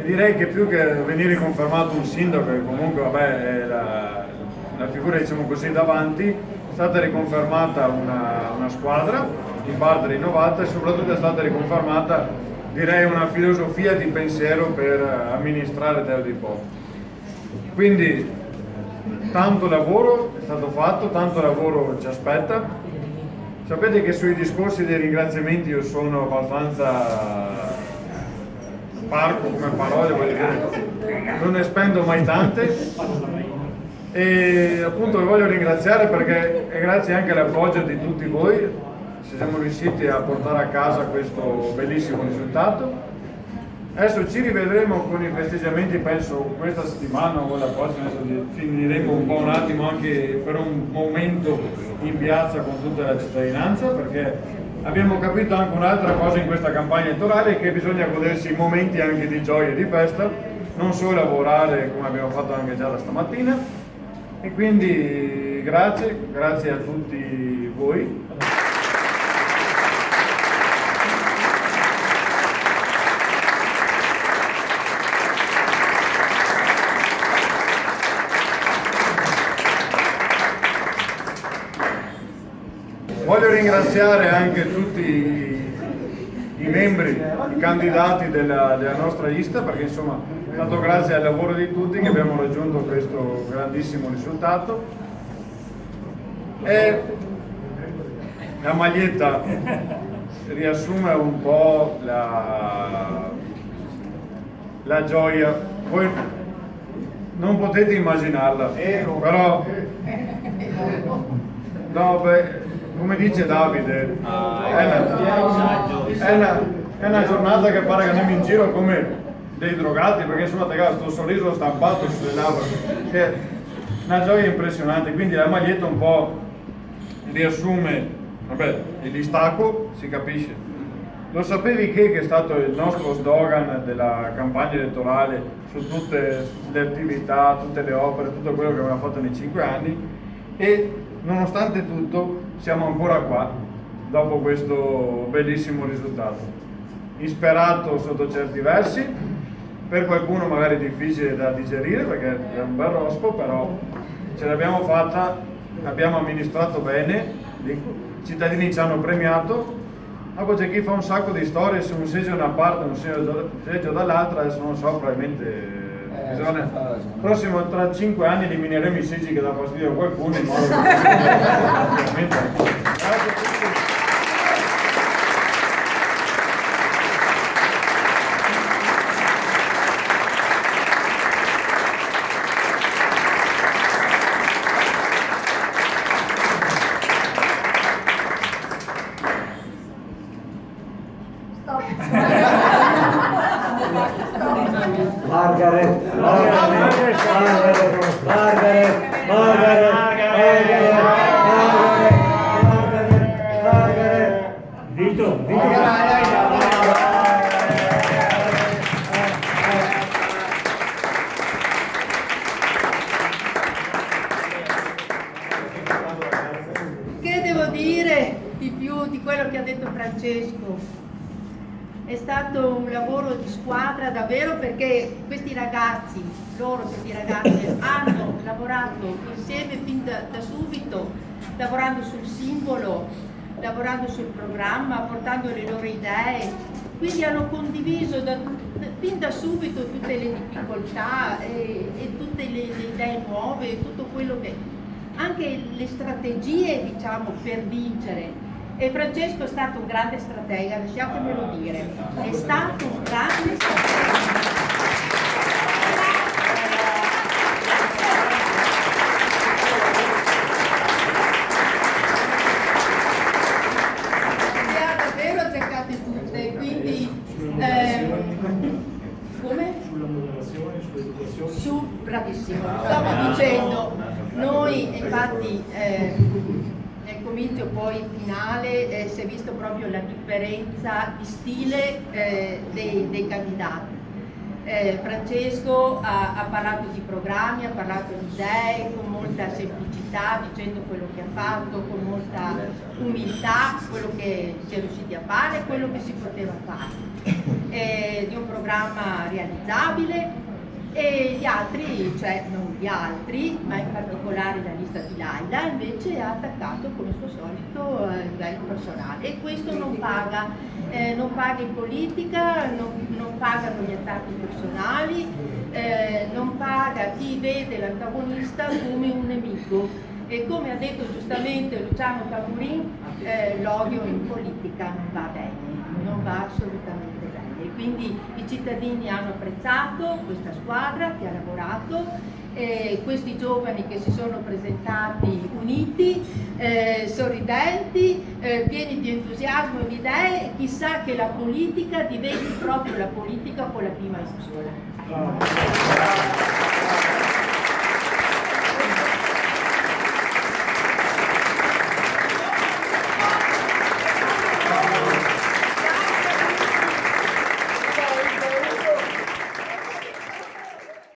direi che più che venire confermato un sindaco, che comunque vabbè, è la figura diciamo così davanti, è stata riconfermata una squadra in parte rinnovata e soprattutto è stata riconfermata direi una filosofia di pensiero per amministrare Terre di Po. Quindi tanto lavoro è stato fatto, tanto lavoro ci aspetta. Sapete che sui discorsi dei ringraziamenti io sono abbastanza parco come parole, voglio dire, non ne spendo mai tante e appunto vi voglio ringraziare perché è grazie anche all'appoggio di tutti voi se siamo riusciti a portare a casa questo bellissimo risultato. Adesso ci rivedremo con i festeggiamenti, penso questa settimana o la prossima, adesso finiremo un attimo anche per un momento in piazza con tutta la cittadinanza, perché abbiamo capito anche un'altra cosa in questa campagna elettorale, che bisogna godersi i momenti anche di gioia e di festa, non solo lavorare come abbiamo fatto anche già da stamattina. E quindi grazie a tutti voi. Voglio ringraziare anche tutti i membri, i candidati della nostra lista, perché insomma è stato grazie al lavoro di tutti che abbiamo raggiunto questo grandissimo risultato. E la maglietta riassume un po' la gioia. Voi non potete immaginarla, però no, come dice Davide, è una giornata che pare che andiamo in giro come dei drogati, perché insomma questo sorriso stampato sulle labbra, che è una gioia impressionante. Quindi la maglietta un po' riassume, vabbè, il distacco, si capisce. Lo sapevi che è stato il nostro slogan della campagna elettorale su tutte le attività, tutte le opere, tutto quello che abbiamo fatto nei 5 anni, e nonostante tutto siamo ancora qua dopo questo bellissimo risultato, insperato sotto certi versi, per qualcuno magari difficile da digerire perché è un bel rospo, però ce l'abbiamo fatta, abbiamo amministrato bene, i cittadini ci hanno premiato. Dopo c'è chi fa un sacco di storie su un seggio da una parte e un seggio dall'altra, adesso non so, probabilmente bisogna, tra 5 anni elimineremo i seggi che dà fastidio a qualcuno in modo che grazie a tutti. Che devo dire di più di quello che ha detto Francesco? È stato un lavoro di squadra davvero, perché questi ragazzi hanno lavorato insieme fin da subito, lavorando sul simbolo, lavorando sul programma, portando le loro idee, quindi hanno condiviso fin da subito tutte le difficoltà e tutte le idee nuove, tutto quello che, anche le strategie diciamo per vincere. E Francesco è stato un grande stratega, lasciatemelo dire, è stato un grande stratega. Le ha davvero azzeccate tutte, quindi come? Sulla moderazione, sull'educazione. Bravissimo, stavo dicendo, noi infatti nel comizio poi finale si è visto proprio la differenza di stile dei candidati. Francesco ha parlato di programmi, ha parlato di idee con molta semplicità, dicendo quello che ha fatto, con molta umiltà, quello che si è riusciti a fare, quello che si poteva fare, di un programma realizzabile. E gli altri, cioè non gli altri, ma in particolare la lista di Laila, invece ha attaccato come al suo solito a livello personale, e questo non paga in politica, non pagano gli attacchi personali, non paga chi vede l'antagonista come un nemico, e come ha detto giustamente Luciano Tamburin, l'odio in politica non va bene, non va assolutamente bene. Quindi i cittadini hanno apprezzato questa squadra che ha lavorato, questi giovani che si sono presentati uniti, sorridenti, pieni di entusiasmo e di idee, e chissà che la politica diventi proprio la politica con la P maiuscola.